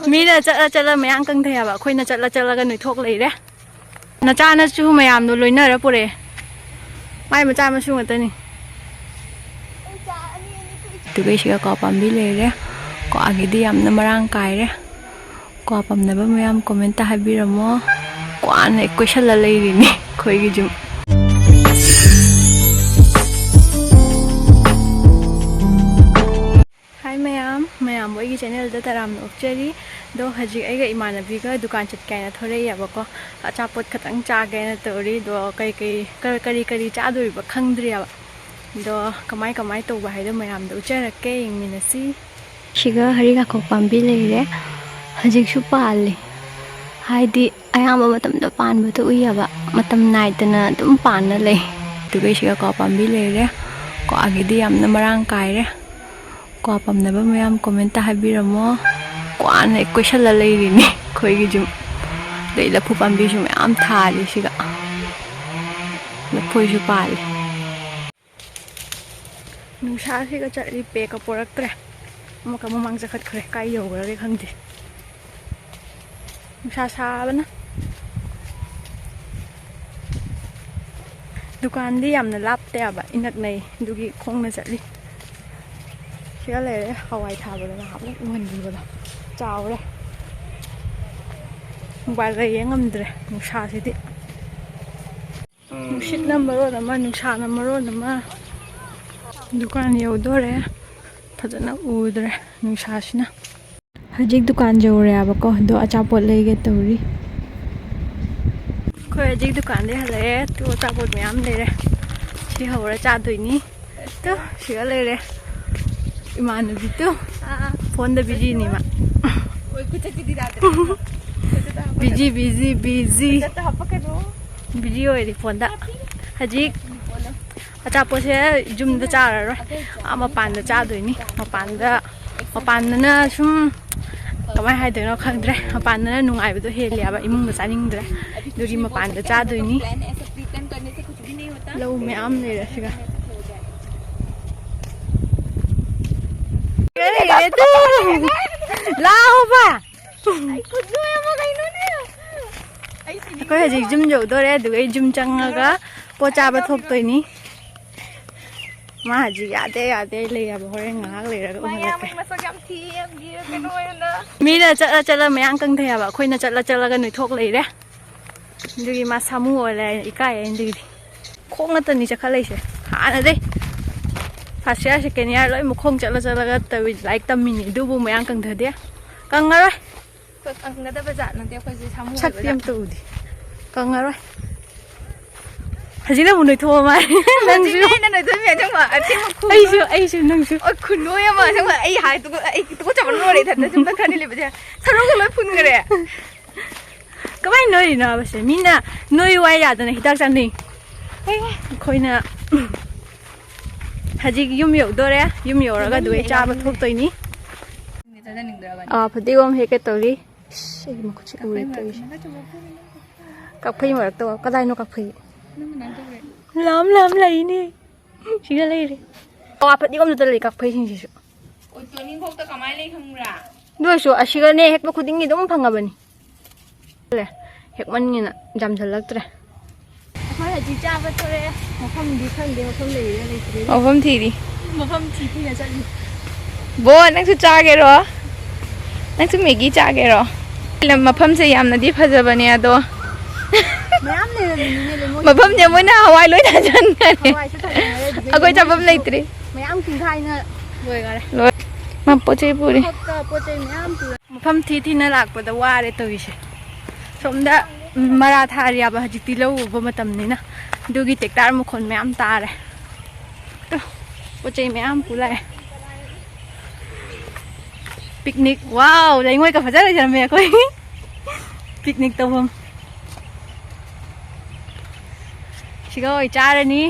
ꯃꯤꯅ ꯆꯠꯂ ꯆꯠꯂ ꯃꯌꯥꯝ ꯀꯪꯊꯩ ꯍꯥꯏꯕ ꯑꯩꯈꯣꯏꯅ ꯆꯠꯂ ꯆꯠꯂꯒ ꯅꯣꯏꯊꯣꯛ ꯂꯩꯔꯦ ꯅꯆꯥꯅꯁꯨ ꯃꯌꯥꯝꯗꯣ ꯂꯣꯏꯅꯔ ꯄꯨꯔꯛꯑꯦ ꯃꯥꯏ ꯃꯆꯥ ꯃꯁꯨ ꯉꯥꯛꯇꯅꯤ ꯑꯗꯨꯒ ꯁꯤꯒ ꯀ꯭ꯋꯥ ꯄꯥꯝꯕꯤ ꯂꯩꯔꯦ ꯀ꯭ꯋꯥꯒꯤꯗꯤ ꯌꯥꯝꯅ ꯃꯔꯥꯡ ꯀꯥꯏꯔꯦ ꯀ꯭ꯋꯥ ꯄꯥꯝꯅꯕ ꯃꯌꯥꯝ ꯀꯣꯃꯦꯟꯇ ꯍꯥꯏꯕꯤꯔꯝꯃꯣ ꯀ꯭ꯋꯥꯅ ꯀꯣꯏꯁꯜꯂ ꯂꯩꯔꯤꯅꯤ ꯑꯩꯈꯣꯏꯒꯤ ꯌꯨꯝ ꯍꯥꯏ ꯃꯌꯥꯝꯕꯨ ꯑꯩꯒꯤ ꯆꯦꯅꯦꯜꯗ ꯇꯔꯥꯝꯅ ꯑꯣꯛꯆꯔꯤ ꯑꯗꯣ ꯍꯧꯖꯤꯛ ꯑꯩꯒ ꯏꯃꯥꯟꯅꯕꯤꯒ ꯗꯨꯀꯥꯟ ꯆꯠꯀꯦꯅ ꯊꯣꯔꯛꯏꯑꯕꯀꯣ ꯑꯆꯥꯄꯣꯠ ꯈꯛꯇꯪ ꯆꯥꯒꯦꯅ ꯇꯧꯔꯤ ꯑꯗꯣ ꯀꯔꯤ ꯆꯥꯗꯣꯔꯤꯕ ꯈꯪꯗ꯭ꯔꯤꯑꯕ ꯑꯗꯣ ꯀꯃꯥꯏ ꯇꯧꯕ ꯍꯥꯏꯗꯣ ꯃꯌꯥꯝꯗ ꯎꯠꯆꯔꯛꯀꯦ ꯌꯦꯡꯃꯤꯟꯅꯁꯤ ꯁꯤꯒ ꯍꯔꯤꯉꯥꯈꯣꯛ ꯄꯥꯝꯕꯤ ꯂꯩꯔꯦ ꯍꯧꯖꯤꯛꯁꯨ ꯄꯥꯜꯂꯤ ꯍꯥꯏꯗꯤ ꯑꯌꯥꯝꯕ ꯃꯇꯝꯗ ꯄꯥꯟꯕꯗꯣ ꯎꯏꯌꯦꯕ ꯃꯇꯝ ꯅꯥꯏꯗꯅ ꯑꯗꯨꯝ ꯄꯥꯟꯅ ꯂꯩ ꯑꯗꯨꯒ ꯁꯤꯒ ꯀ꯭ꯋꯥ ꯄꯥꯝꯕꯤ ꯂꯩꯔꯦ ꯀ꯭ꯋꯥꯒꯤꯗꯤ ꯌꯥꯝꯅ ꯃꯔꯥꯡ ꯀꯥꯏꯔꯦ ꯀ꯭ꯋꯥ ꯄꯥꯝꯅꯕ ꯃꯌꯥꯝ ꯀꯣꯃꯦꯟꯇ ꯍꯥꯏꯕꯤꯔꯝꯃꯣ ꯀ꯭ꯋꯥꯅ ꯀꯣꯏꯁꯜꯂ ꯂꯩꯔꯤꯅꯤ ꯑꯩꯈꯣꯏꯒꯤ ꯌꯨꯝ ꯑꯗꯩ ꯂꯐꯨ ꯄꯥꯝꯕꯤꯁꯨ ꯃꯌꯥꯝ ꯊꯥꯔꯤ ꯁꯤꯒ ꯂꯐꯣꯏꯁꯨ ꯄꯥꯜꯂꯤ ꯅꯨꯡꯁꯥꯁꯤꯒ ꯆꯠꯂꯤ ꯄꯦꯛꯀ ꯄꯣꯔꯛꯇ꯭ꯔꯦ ꯑꯃꯨꯛꯀ ꯃꯃꯥꯡ ꯆꯈꯠꯈ꯭ꯔꯦ ꯀꯥꯏ ꯌꯧꯈ꯭ꯔꯒꯦ ꯈꯪꯗꯦ ꯅꯨꯡꯁꯥ ꯁꯥꯕꯅ ꯗꯨꯀꯥꯟꯗꯤ ꯌꯥꯝꯅ ꯂꯥꯞꯇꯦꯕ ꯏꯅꯛꯅꯩ ꯑꯗꯨꯒꯤ ꯈꯣꯡꯅ ꯆꯠꯂꯤ ꯁꯤꯒ ꯂꯩꯔꯦ ꯍꯋꯥꯏ ꯊꯥꯕꯗꯣ ꯉꯍꯥꯛꯃꯨꯛ ꯎꯍꯟꯕꯤꯕꯗꯣ ꯆꯥꯎꯔꯦ ꯃꯣꯕꯥꯏꯜꯒ ꯌꯦꯡꯉꯝꯗ꯭ꯔꯦ ꯅꯨꯡꯁꯥꯁꯤꯗꯤ ꯅꯨꯡꯁꯤꯠꯅ ꯃꯔꯣꯟ ꯑꯃ ꯅꯨꯡꯁꯥꯅ ꯃꯔꯣꯟ ꯑꯃ ꯗꯨꯀꯥꯟ ꯌꯧꯗꯣꯔꯦ ꯐꯖꯅ ꯎꯗ꯭ꯔꯦ ꯅꯨꯡꯁꯥꯁꯤꯅ ꯍꯧꯖꯤꯛ ꯗꯨꯀꯥꯟ ꯌꯧꯔꯦꯕꯀꯣ ꯑꯗꯣ ꯑꯆꯥꯄꯣꯠ ꯂꯩꯒꯦ ꯇꯧꯔꯤ ꯑꯩꯈꯣꯏ ꯍꯧꯖꯤꯛ ꯗꯨꯀꯥꯟꯗꯩ ꯍꯜꯂꯛꯑꯦ ꯇꯣ ꯑꯆꯥꯄꯣꯠ ꯃꯌꯥꯝ ꯂꯩꯔꯦ ꯁꯤ ꯍꯧꯔ ꯆꯥꯗꯣꯏꯅꯤ ꯇꯣ ꯁꯤꯒ ꯂꯩꯔꯦ ꯏꯃꯥꯟꯅꯕꯤꯗꯣ ꯐꯣꯟꯗ ꯕꯤꯖꯤꯅꯤ ꯃꯥ ꯕꯤꯖꯤ ꯑꯣꯏꯔꯤ ꯐꯣꯟꯗ ꯍꯧꯖꯤꯛ ꯑꯆꯥꯄꯣꯠꯁꯦ ꯌꯨꯝꯗ ꯆꯥꯔꯔꯣꯏ ꯃꯄꯥꯟꯗ ꯆꯥꯗꯣꯏꯅꯤ ꯃꯄꯥꯟꯗꯅ ꯁꯨꯝ ꯀꯃꯥꯏꯅ ꯍꯥꯏꯗꯣꯏꯅꯣ ꯈꯪꯗ꯭ꯔꯦ ꯃꯄꯥꯟꯗꯅ ꯅꯨꯡꯉꯥꯏꯕꯗꯣ ꯍꯦꯜꯂꯦꯕ ꯏꯃꯨꯡꯗ ꯆꯥꯅꯤꯡꯗ꯭ꯔꯦ ꯑꯗꯨꯒꯤ ꯃꯄꯥꯟꯗ ꯆꯥꯗꯣꯏꯅꯤ ꯂꯧ ꯃꯌꯥꯝ ꯂꯩꯔꯦ ꯁꯤꯒ ꯂꯥꯛꯑꯣꯕ ꯑꯩꯈꯣꯏ ꯍꯧꯖꯤꯛ ꯌꯨꯝ ꯌꯧꯗꯣꯔꯦ ꯑꯗꯨꯒ ꯑꯩ ꯌꯨꯝ ꯆꯪꯉꯒ ꯄꯣꯠ ꯆꯥꯕ ꯊꯣꯛꯇꯣꯏꯅꯤ ꯃꯥ ꯍꯧꯖꯤꯛ ꯌꯥꯗꯦ ꯂꯩꯌꯦꯕ ꯍꯣꯔꯦꯟ ꯉꯥꯏꯍꯥꯛ ꯂꯩꯔꯒ ꯎꯍꯜꯂꯛꯀꯦ ꯃꯤꯅ ꯆꯠꯂ ꯆꯠꯂ ꯃꯌꯥꯝ ꯀꯪꯊꯩ ꯍꯥꯏꯕ ꯑꯩꯈꯣꯏꯅ ꯆꯠꯂ ꯆꯠꯂꯒ ꯅꯣꯏꯊꯣꯛ ꯂꯩꯔꯦ ꯑꯗꯨꯒꯤ ꯃꯥ ꯁꯥꯃꯨ ꯑꯣꯏꯔꯦ ꯏꯀꯥꯏ ꯑꯗꯨꯒꯤꯗꯤ ꯈꯣꯡ ꯉꯛꯇꯅꯤ ꯆꯠꯈꯠꯂꯛꯏꯁꯦ ꯍꯥꯟꯅꯗꯩ ꯐꯥꯔꯁ ꯏꯌꯥꯔ ꯁꯦꯀꯦꯟ ꯏꯌꯥꯔ ꯂꯣꯏ ꯃꯈꯣꯡ ꯆꯠꯂꯒ ꯂꯥꯏꯔꯤꯛ ꯇꯝꯃꯤꯅꯤ ꯑꯗꯨꯕꯨ ꯃꯌꯥꯝ ꯀꯪꯊꯗꯦ ꯀꯪꯉꯔꯣꯏ ꯀꯪꯒꯗꯕ ꯖꯥꯠ ꯅꯠꯇꯦ ꯑꯩꯈꯣꯏꯁꯦ ꯁꯥꯃꯨ ꯁꯛꯇꯤ ꯑꯝꯇ ꯎꯗꯦ ꯀꯪꯉꯔꯣꯏ ꯍꯧꯖꯤꯛꯅ ꯑꯃꯨꯛ ꯅꯣꯏꯊꯣꯛꯑ ꯃꯥꯜꯂꯦ ꯅꯪꯁꯨ ꯑꯩꯁꯨ ꯅꯪꯁꯨ ꯈꯨꯟꯅꯣꯏ ꯑꯃ ꯑꯁꯦꯡꯕ ꯑꯩ ꯍꯥꯏꯗꯨꯒ ꯑꯩ ꯇꯨꯀꯠꯆꯕ ꯂꯣꯏꯔꯦ ꯏꯊꯟꯇ ꯁꯨꯝ ꯈꯔꯅꯤ ꯂꯩꯕꯁꯦ ꯁꯔꯨꯒ ꯂꯣꯏ ꯐꯨꯟꯈ꯭ꯔꯦ ꯀꯃꯥꯏꯅ ꯅꯣꯏꯔꯤꯅꯣꯕꯁꯦ ꯃꯤꯅ ꯅꯣꯏ ꯋꯥꯏ ꯌꯥꯗꯅ ꯍꯤꯗꯥꯛ ꯆꯥꯅꯩ ꯑꯩꯈꯣꯏꯅ ꯍꯧꯖꯤꯛ ꯌꯨꯝ ꯌꯧꯗꯣꯔꯦ ꯌꯨꯝ ꯌꯧꯔꯒ ꯑꯗꯨꯒ ꯆꯥꯕ ꯊꯣꯛꯇꯣꯏꯅꯤ ꯐꯗꯤꯒꯣꯝ ꯍꯦꯛꯀꯦ ꯇꯧꯔꯤ ꯑꯩꯒꯤ ꯃꯈꯨꯠꯁꯦ ꯎꯔꯦ ꯇꯧꯔꯤꯁꯦ ꯀꯛꯐꯩ ꯃꯔꯛꯇ ꯀꯗꯥꯏꯅꯣ ꯀꯛꯐꯩ ꯂꯥꯝ ꯂꯩꯅꯦ ꯁꯤꯒ ꯂꯩꯔꯦ ꯑꯋꯥ ꯐꯗꯤꯒꯣꯝꯗꯨꯗ ꯂꯩ ꯀꯛꯐꯩꯁꯤꯡꯁꯤꯁꯨ ꯇꯣꯅꯤꯡꯈꯣꯛꯇ ꯀꯃꯥꯏꯅ ꯂꯩ ꯈꯪꯕ꯭ꯔꯥ ꯑꯗꯨ ꯑꯣꯏꯔꯁꯨ ꯑꯁꯤꯒꯅꯦ ꯍꯦꯛꯄ ꯈꯨꯗꯤꯡꯒꯤ ꯑꯗꯨꯝ ꯐꯪꯉꯕꯅꯤ ꯍꯦꯛꯃꯟꯒꯤꯅ ꯌꯥꯝꯁꯤꯜꯂꯛꯇ꯭ꯔꯦ ꯑꯩꯈꯣꯏ ꯍꯧꯖꯤꯛ ꯆꯥꯕ ꯊꯣꯛꯑꯦ ꯃꯐꯝꯗꯤ ꯈꯪꯗꯦ ꯃꯐꯝ ꯂꯩꯔꯤꯔ ꯂꯩꯇ꯭ꯔꯤꯔ ꯃꯐꯝ ꯊꯤꯔꯤ ꯃꯐꯝ ꯊꯤꯅ ꯆꯠꯂꯤ ꯕꯣ ꯅꯪꯁꯨ ꯆꯥꯒꯦꯔꯣ ꯅꯪꯁꯨ ꯃꯦꯒꯤ ꯆꯥꯒꯦꯔꯣ ꯃꯐꯝꯁꯦ ꯌꯥꯝꯅꯗꯤ ꯐꯖꯕꯅꯦ ꯑꯗꯣ ꯃꯌꯥꯝ ꯂꯩꯔꯝꯃꯤꯅꯤꯅꯦ ꯂꯩꯉꯣꯏ ꯃꯐꯝꯁꯦ ꯃꯣꯏꯅ ꯍꯋꯥꯏ ꯂꯣꯏ ꯊꯥꯖꯟꯈꯔꯦ ꯍꯋꯥꯏꯁꯨ ꯊꯥꯖꯟꯈꯔꯦ ꯑꯩꯈꯣꯏ ꯆꯥꯐꯝ ꯂꯩꯇ꯭ꯔꯤ ꯃꯌꯥꯝ ꯇꯤꯡꯈꯥꯏꯅ ꯂꯣꯏꯈꯔꯦ ꯄꯣꯠ ꯆꯩ ꯄꯨꯔꯤ ꯄꯣꯠ ꯆꯩ ꯃꯌꯥꯝ ꯄꯨꯔꯦ ꯃꯐꯝ ꯊꯤꯅ ꯂꯥꯛꯄꯗ ꯋꯥꯔꯦ ꯇꯧꯔꯤꯁꯦ ꯁꯣꯝꯗ ꯃꯔꯥ ꯊꯥꯔꯤꯌꯥꯕ ꯍꯧꯖꯤꯛꯇꯤ ꯂꯧ ꯎꯕ ꯃꯇꯝꯅꯤꯅ ꯑꯗꯨꯒꯤ ꯇꯦꯛꯇꯥꯔ ꯃꯈꯣꯟ ꯃꯌꯥꯝ ꯇꯥꯔꯦ ꯄꯣꯠ ꯆꯩ ꯃꯌꯥꯝ ꯄꯨ ꯂꯥꯛꯑꯦ ꯄꯤꯛꯅꯤꯛ ꯋꯥꯎ ꯂꯩꯉꯣꯏꯒ ꯐꯖꯅ ꯂꯩꯖꯔꯝꯃꯦ ꯑꯩꯈꯣꯏ ꯄꯤꯛꯅꯤꯛ ꯇꯧꯐꯝ ꯁꯤꯒ ꯑꯣꯏ ꯆꯥꯔꯅꯤ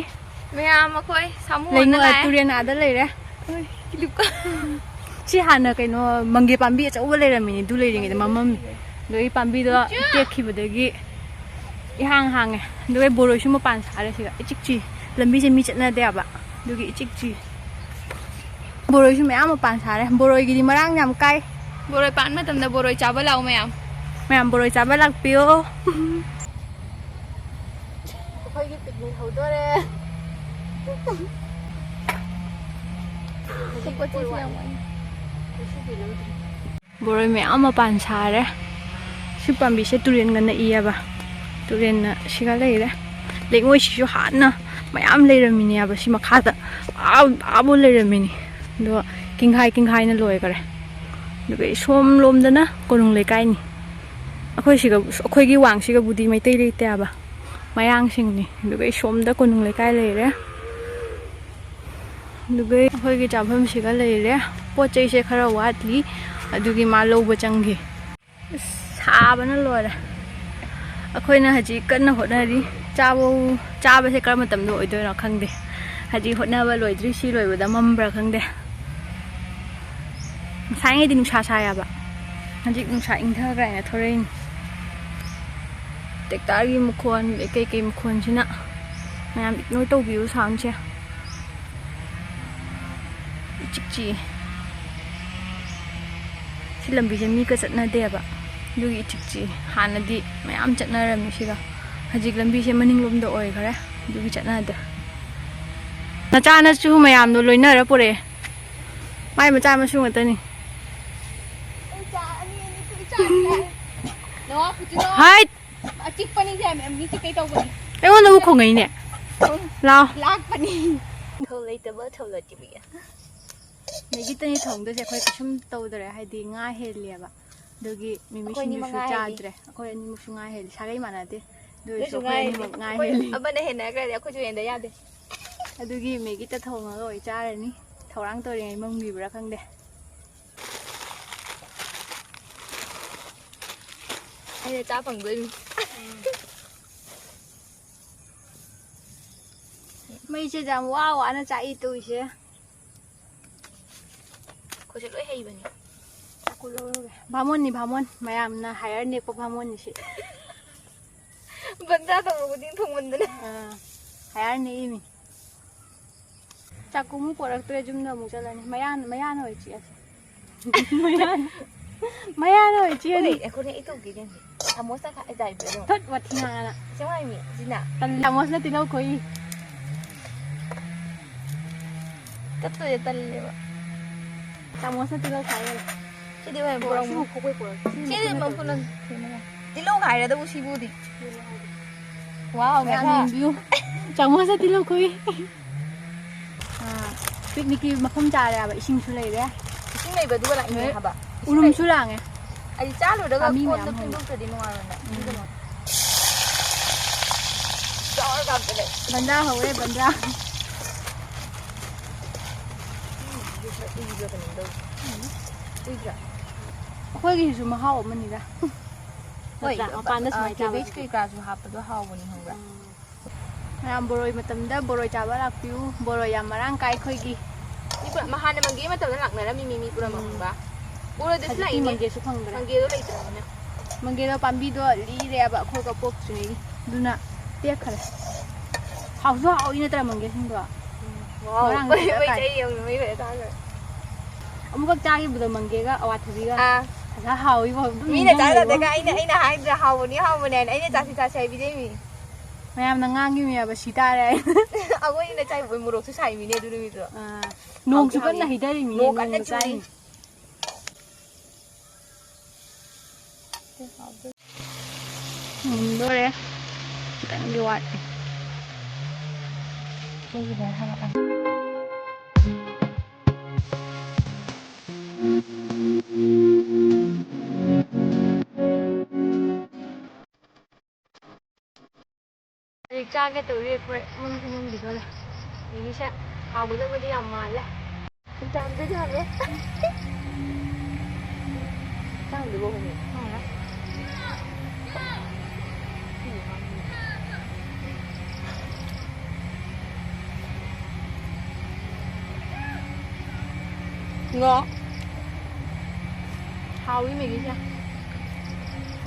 ꯃꯌꯥꯝ ꯑꯩꯈꯣꯏ ꯁꯥꯃꯨ ꯂꯩꯉꯣꯏ ꯇꯨꯔꯦꯟ ꯑꯥꯗ ꯂꯩꯔꯦ ꯁꯤ ꯍꯥꯟꯅ ꯀꯩꯅꯣ ꯃꯪꯒꯦ ꯄꯥꯝꯕꯤ ꯑꯆꯧꯕ ꯂꯩꯔꯝꯃꯤꯅꯤ ꯑꯗꯨ ꯂꯩꯔꯤꯉꯩꯗ ꯃꯃꯝ ꯑꯗꯨꯒꯤ ꯄꯥꯝꯕꯤꯗꯣ ꯇꯦꯛꯈꯤꯕꯗꯒꯤ ꯏꯍꯥꯡ ꯍꯥꯡꯉꯦ ꯑꯗꯨꯒ ꯕꯣꯔꯣꯏꯁꯨ ꯃꯄꯥꯟ ꯁꯥꯔꯦ ꯁꯤꯒ ꯏꯆꯤꯛ ꯆꯤ ꯂꯝꯕꯤꯁꯦ ꯃꯤ ꯆꯠꯅꯗꯦꯕ ꯑꯗꯨꯒꯤ ꯏꯆꯤꯛ ꯆꯤ ꯕꯣꯔꯣꯏꯁꯨ ꯃꯌꯥꯝ ꯃꯄꯥꯟ ꯁꯥꯔꯦ ꯕꯣꯔꯣꯏꯒꯤꯗꯤ ꯃꯔꯥꯡ ꯌꯥꯝ ꯀꯥꯏ ꯕꯣꯔꯣꯏ ꯄꯥꯟ ꯃꯇꯝꯗ ꯕꯣꯔꯣꯏ ꯆꯥꯕ ꯂꯥꯛꯑꯣ ꯃꯌꯥꯝ ꯕꯣꯔꯣꯏ ꯆꯥꯕ ꯂꯥꯛꯄꯤꯌꯣ ꯑꯩꯈꯣꯏꯒꯤ ꯄꯤꯛꯅꯤꯛ ꯍꯧꯗꯣꯔꯦ ꯕꯣꯔꯣꯏ ꯃꯌꯥꯝ ꯃꯄꯥꯟ ꯁꯥꯔꯦ ꯁꯤ ꯄꯥꯝꯕꯤꯁꯦ ꯇꯨꯔꯦꯟꯒ ꯅꯛꯏꯌꯦꯕ ꯇꯨꯔꯦꯟꯅ ꯁꯤꯒ ꯂꯩꯔꯦ ꯂꯩꯉꯣꯏꯁꯤꯁꯨ ꯍꯥꯟꯅ ꯃꯌꯥꯝ ꯂꯩꯔꯝꯃꯤꯅꯦꯕ ꯁꯤ ꯃꯈꯥꯗ ꯑꯥꯕꯨ ꯂꯩꯔꯝꯃꯤꯅꯤ ꯑꯗꯣ ꯀꯤꯡꯈꯥꯏꯅ ꯂꯣꯏꯈꯔꯦ ꯑꯗꯨꯒ ꯁꯣꯝ ꯂꯣꯝꯗꯅ ꯀꯣꯅꯨꯡ ꯂꯩꯀꯥꯏꯅꯤ ꯑꯩꯈꯣꯏꯒꯤ ꯋꯥꯡꯁꯤꯒꯕꯨꯗꯤ ꯃꯩꯇꯩ ꯂꯩꯇꯦꯕ ꯃꯌꯥꯡꯁꯤꯡꯅꯤ ꯑꯗꯨꯒ ꯁꯣꯝꯗ ꯀꯣꯅꯨꯡ ꯂꯩꯀꯥꯏ ꯂꯩꯔꯦ ꯑꯗꯨꯒ ꯑꯩꯈꯣꯏꯒꯤ ꯆꯥꯐꯝꯁꯤꯒ ꯂꯩꯔꯦ ꯄꯣꯠ ꯆꯩꯁꯦ ꯈꯔ ꯋꯥꯠꯂꯤ ꯑꯗꯨꯒꯤ ꯃꯥ ꯂꯧꯕ ꯆꯪꯈꯤ ꯁꯥꯕꯅ ꯂꯣꯏꯔꯦ ꯑꯩꯈꯣꯏꯅ ꯍꯧꯖꯤꯛ ꯀꯟꯅ ꯍꯣꯠꯅꯔꯤ ꯆꯥꯕꯁꯦ ꯀꯔꯝꯕ ꯃꯇꯝꯗ ꯑꯣꯏꯗꯣꯏꯅꯣ ꯈꯪꯗꯦ ꯍꯧꯖꯤꯛ ꯍꯣꯠꯅꯕ ꯂꯣꯏꯗ꯭ꯔꯤ ꯁꯤ ꯂꯣꯏꯕꯗ ꯃꯝꯕ꯭ꯔꯥ ꯈꯪꯗꯦ ꯉꯁꯥꯏꯉꯩꯗꯤ ꯅꯨꯡꯁꯥ ꯁꯥꯏꯌꯦꯕ ꯍꯧꯖꯤꯛ ꯅꯨꯡꯁꯥ ꯏꯪꯊꯈ꯭ꯔꯦꯅ ꯊꯣꯔꯛꯏꯅꯤ ꯇꯦꯛꯇꯔꯒꯤ ꯃꯈꯣꯟ ꯀꯩꯀꯩ ꯃꯈꯣꯟꯁꯤꯅ ꯃꯌꯥꯝ ꯏꯒꯅꯣꯔ ꯇꯧꯕꯤꯌꯨ ꯁꯥꯎꯟꯁꯦ ꯏꯆꯤꯛ ꯁꯤ ꯂꯝꯕꯤꯁꯦ ꯃꯤꯒ ꯆꯠꯅꯗꯦꯕ ꯑꯗꯨꯒꯤ ꯏꯆꯤꯛ ꯍꯥꯟꯅꯗꯤ ꯃꯌꯥꯝ ꯆꯠꯅꯔꯝꯃꯤ ꯁꯤꯒ ꯍꯧꯖꯤꯛ ꯂꯝꯕꯤꯁꯦ ꯃꯅꯤꯡꯂꯣꯝꯗ ꯑꯣꯏꯈꯔꯦ ꯑꯗꯨꯒꯤ ꯆꯠꯅꯗꯦ ꯅꯆꯥꯅꯁꯨ ꯃꯌꯥꯝꯗꯣ ꯂꯣꯏꯅꯔ ꯄꯨꯔꯛꯑꯦ ꯃꯥꯏ ꯃꯆꯥ ꯃꯁꯨ ꯉꯥꯛꯇꯅꯤ ꯍꯥꯏꯠ ꯑꯩꯉꯣꯟꯗꯕꯨ ꯈꯣꯡꯉꯩꯅꯦ ꯂꯥꯎ ꯂꯥꯛꯄꯅꯤ ꯊꯧ ꯂꯩꯇꯕ ꯊꯧꯂꯇꯤꯕꯤ ꯃꯦꯒꯤꯇꯅꯤ ꯊꯣꯡꯗꯣꯏꯁꯦ ꯑꯩꯈꯣꯏ ꯀꯩꯁꯨꯝ ꯇꯧꯗ꯭ꯔꯦ ꯍꯥꯏꯗꯤ ꯉꯥ ꯍꯦꯜꯂꯦꯕ ꯑꯗꯨꯒꯤ ꯃꯤꯃꯤꯁꯤꯡꯖꯨꯁꯨ ꯆꯥꯗ꯭ꯔꯦ ꯑꯩꯈꯣꯏ ꯑꯅꯤꯃꯛꯁꯨ ꯉꯥ ꯍꯦꯜꯂꯤ ꯁꯥꯒꯩ ꯃꯥꯟꯅꯗꯦ ꯑꯗꯨ ꯑꯣꯏꯔꯁꯨ ꯑꯩꯈꯣꯏ ꯑꯅꯤꯃꯛ ꯉꯥ ꯍꯦꯜꯂꯤ ꯑꯃꯅ ꯍꯦꯟꯅꯈ꯭ꯔꯗꯤ ꯑꯩꯈꯣꯏꯁꯨ ꯍꯦꯟꯗ ꯌꯥꯗꯦ ꯑꯗꯨꯒꯤ ꯃꯦꯒꯤꯇ ꯊꯣꯡꯉꯒ ꯑꯣꯏ ꯆꯥꯔꯅꯤ ꯊꯧꯔꯥꯡ ꯇꯧꯔꯤꯉꯩ ꯃꯪꯕꯤꯕ꯭ꯔꯥ ꯈꯪꯗꯦ ꯑꯩꯅ ꯆꯥ ꯐꯪꯗꯣꯏꯅꯤ ꯃꯩꯁꯦ ꯌꯥꯝ ꯋꯥꯅ ꯆꯥꯛꯏ ꯇꯧꯏꯁꯦ ꯑꯩꯈꯣꯏꯁꯦ ꯂꯣꯏ ꯍꯩꯕꯅꯤ ꯚꯥꯃꯣꯟꯅꯤ ꯚꯥꯃꯣꯟ ꯃꯌꯥꯝꯅ ꯍꯥꯏꯌꯔ ꯅꯦꯛꯄ ꯚꯥꯃꯣꯟꯅꯤ ꯁꯤ ꯕꯟꯖꯥ ꯇꯧꯕ ꯈꯨꯗꯤꯡ ꯊꯣꯡꯃꯟꯗꯅ ꯍꯥꯏꯌꯔ ꯅꯦꯛꯏꯃꯤ ꯆꯥꯛꯀꯨꯝ ꯄꯣꯔꯛꯇ꯭ꯔꯦ ꯌꯨꯝꯗ ꯑꯃꯨꯛ ꯆꯠꯂꯅꯤ ꯃꯌꯥꯅ ꯑꯣꯏ ꯆꯤꯛꯑꯁꯤ ꯃꯌꯥꯅ ꯑꯣꯏ ꯆꯤꯛꯑꯅꯤ ꯑꯩꯈꯣꯏꯅ ꯑꯩ ꯇꯧꯒꯦꯅꯦ ꯁꯃꯣꯁꯥ ꯈꯥꯏ ꯗꯥꯏꯕꯗꯣ ꯊꯠ ꯋꯥꯊꯤ ꯉꯥꯡꯉꯅ ꯁꯦꯡꯋꯥꯏꯃꯤ ꯁꯤꯅ ꯁꯃꯣꯁꯅ ꯇꯤꯜꯍꯧ ꯈꯣꯏ ꯇꯠꯇꯣꯏ ꯇꯜꯂꯦꯕ ꯁꯃꯣꯁꯅ ꯇꯤꯜꯍꯧ ꯈꯥꯏꯔꯦ ꯁꯤꯗꯤ ꯍꯣꯏ ꯄꯨꯔꯛ ꯁꯤꯗꯤ ꯃꯐꯨꯅ ꯇꯤꯜꯍꯧ ꯈꯥꯏꯔꯗꯕꯨ ꯁꯤꯕꯨꯗꯤ ꯋꯥꯎ ꯃꯌꯥꯝ ꯌꯦꯡꯕꯤꯌꯨ ꯆꯥꯃꯣꯁꯅ ꯇꯤꯜꯍꯧ ꯈꯣꯏ ꯄꯤꯛꯅꯤꯛꯀꯤ ꯃꯐꯝ ꯆꯥꯔꯦꯕ ꯏꯁꯤꯡꯁꯨ ꯂꯩꯔꯦ ꯏꯁꯤꯡ ꯂꯩꯕꯗꯨꯒ ꯂꯥꯛꯏꯅꯦ ꯍꯥꯏꯕ ꯎꯔꯨꯝꯁꯨ ꯂꯥꯡꯉꯦ ꯑꯩ ꯆꯥꯂꯨꯔꯒ ꯀꯣꯟꯗ ꯐꯦꯡꯗꯣꯛꯇ꯭ꯔꯗꯤ ꯅꯨꯡꯉꯥꯏꯔꯣꯏꯅ ꯕꯟꯗ꯭ꯔꯥ ꯍꯧꯔꯦ ꯕꯟꯗ꯭ꯔꯥ ꯑꯩꯈꯣꯏꯒꯤꯁꯤꯁꯨ ꯃꯍꯥꯎ ꯑꯃꯅꯤꯗ ꯍꯣꯏ ꯃꯄꯥꯟꯗ ꯁꯨꯃꯥꯏꯅ ꯀꯦꯕꯦꯖ ꯀꯩꯀꯥꯁꯨ ꯍꯥꯞꯄꯗꯣ ꯍꯥꯎꯕꯅꯤ ꯈꯪꯕ꯭ꯔꯥ ꯃꯌꯥꯝ ꯕꯣꯔꯣꯏ ꯃꯇꯝꯗ ꯕꯣꯔꯣꯏ ꯆꯥꯕ ꯂꯥꯛꯄꯤꯌꯨ ꯕꯣꯔꯣꯏ ꯌꯥꯝ ꯃꯔꯥꯡ ꯀꯥꯏ ꯑꯩꯈꯣꯏꯒꯤ ꯍꯥꯟꯅ ꯃꯪꯒꯦ ꯃꯇꯝꯗ ꯂꯥꯛꯅꯔꯝꯃꯤ ꯃꯤ ꯄꯨꯔꯝꯕ ꯈꯪꯕ꯭ꯔꯥ ꯕꯣꯔꯣꯏꯗꯁꯨ ꯂꯥꯛꯏꯅꯦ ꯃꯪꯒꯦꯁꯨ ꯐꯪꯗ꯭ꯔꯦ ꯃꯪꯒꯦꯗꯣ ꯂꯩꯇ꯭ꯔꯕꯅꯤꯅ ꯃꯪꯒꯦꯗꯣ ꯄꯥꯝꯕꯤꯗꯣ ꯂꯤꯔꯦꯕ ꯑꯩꯈꯣꯏꯒ ꯄꯣꯛꯇ꯭ꯔꯤꯉꯩꯒꯤ ꯑꯗꯨꯅ ꯇꯦꯛꯈꯔꯦ ꯍꯥꯎꯁꯨ ꯍꯥꯎꯏ ꯅꯠꯇ꯭ꯔꯥ ꯃꯪꯒꯦꯁꯤꯡꯗꯣ ꯑꯃꯨꯛꯈꯛ ꯆꯥꯈꯤꯕꯗꯣ ꯃꯪꯒꯦꯒ ꯑꯋꯥꯊꯕꯤꯒ ꯑꯗ ꯍꯥꯎꯏꯕ ꯃꯤꯅ ꯆꯥꯗꯒ ꯑꯩꯅ ꯍꯥꯏꯗ꯭ꯔꯥ ꯍꯥꯎꯕꯅꯤ ꯍꯥꯏꯅ ꯑꯩꯅ ꯆꯥꯁꯤ ꯍꯥꯏꯕꯤꯗꯩꯃꯤ ꯃꯌꯥꯝꯅ ꯉꯥꯡꯈꯤꯃꯦꯕ ꯁꯤ ꯇꯥꯔꯦ ꯑꯩꯈꯣꯏꯅ ꯆꯥꯏꯕꯣꯏ ꯃꯣꯔꯣꯛꯁꯨ ꯁꯥꯏꯃꯤꯅꯦ ꯑꯗꯨ ꯅꯨꯃꯤꯠꯇꯣ ꯅꯣꯡꯁꯨ ꯀꯟꯅ ꯍꯩꯊꯔꯤꯃꯤꯅꯦ ꯅꯣꯡ ꯀꯟꯅ ꯆꯨꯏ ꯂꯣꯏꯔꯦ ꯈꯤꯇꯪꯗꯤ ꯋꯥꯠꯂꯤ ꯍꯧꯖꯤꯛ ꯆꯥꯒꯦ ꯇꯧꯔꯤ ꯑꯩꯈꯣꯏ ꯃꯨꯟꯈꯤꯗꯣꯔꯦ ꯃꯤꯒꯤꯁꯦ ꯍꯥꯎꯒꯗꯕꯗꯤ ꯌꯥꯝ ꯃꯥꯜꯂꯦ ꯆꯥꯡꯗꯗꯤ ꯍꯥꯜꯂꯦ ꯆꯥꯡꯗꯕꯣ ꯍꯣꯡꯉꯦ ngó hào với mì kia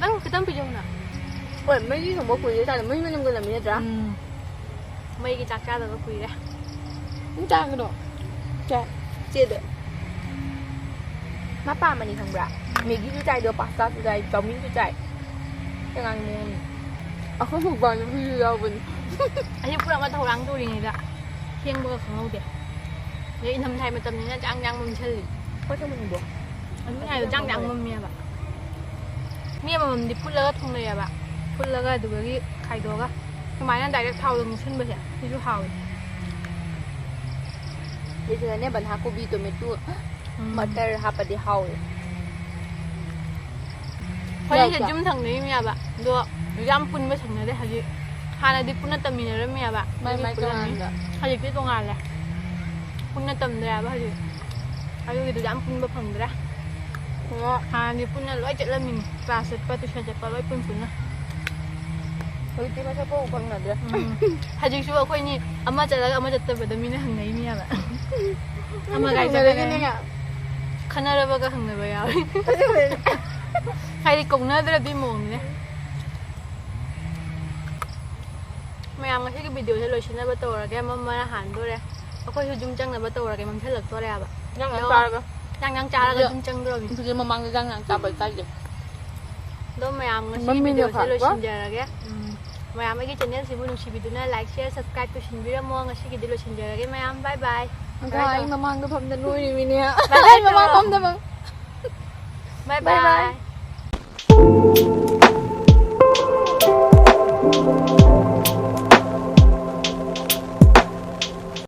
đang cái tấm pizza nè ôi mấy cái thằng bố quỳ tại là mấy năm người làm gì ra mấy cái chặt ra rồi quỳ ra không cha cái đồ cha chia được Mapa mà đi thằng bạ Mì cái chú chạy được pasta chú chạy Chồng miếng chú chạy Cái ăn ngon không thuộc vào những video mình anhพูดมาเท่ารังตัวนี้ละเที่ยงเบอร์ของเราเดี๋ยวเดี๋ยวอินทำไทยมาตำนี้น่าจะอังยังมึงเฉลี่ย Có cho mình được อันนี้ไงจังยังมึงเมียแบบเมียมันดิพูดเลิศทงเลยอะแบบพูดเลิศก็ดูแบบนี้ใครดูก็ทำไมนั่นได้ก็เท่าลงขึ้นไปเสียที่ชูเท่า Bây giờ này bạn há kobe tomato Mutton há bà đi hầu เพราะที่จะจิ้มถึงนี้เมียแบบดูย่ำปุ่นไปถึงเลยได้ค่ะที่ทานอะไรปุ่นน่าจะมีเลยเมียแบบ May cái ăn rồi เขาอยากที่ตรงงานเลยปุ่นน่าจะมีเลยป่ะที่เขาอยู่ที่ย่ำปุ่นไปถึงเลยทานที่ปุ่นน่าร้อยเจ็ดละมิลปลาเสร็จปลาตุชาจะปลาร้อยปุ่นปุ่นนะ Thôi tí mà sao cô con là được ถ้าจริงชัวร์คุยนี่อาม่าจะแล้วอาม่าจะเติมแบบมีในหังไหนเมียแบบอาม่าไก่จะ Người ได้ đấy cái này ạ ขนาดเราก็หังไหนไปเอาใครที่กงเนื้อได้ดีมงเนี่ยไม่เอามาที่วิดีโอที่เราชิมได้ประตูแล้วแกมันอาหารด้วยเลยแล้วก็ชูจุ่มจังในประตูแล้วแกมันเฉลิมตัวแล้วแบบ Nhang ăn cha cơ ยังจ้าแล้วก็จุ่มจังด้วย Thì mà mang cái răng ăn cha bởi tay được ด้วยไม่เอามาที่วิดีโอที่เราชิมได้แล้วแกไม่เอาไม่กี่ชแนลสิบุญชีวิตดูน่าไลค์แชร์ซับสไครป์ตัวชิมวิดีโอมั่วงั้นที่วิดีโอชิมได้แล้วแกไม่เอาบายบาย Thôi anh mà mang cái phẩm thân nuôi đi mình nè Anh mà mang phẩm thân mà บายบาย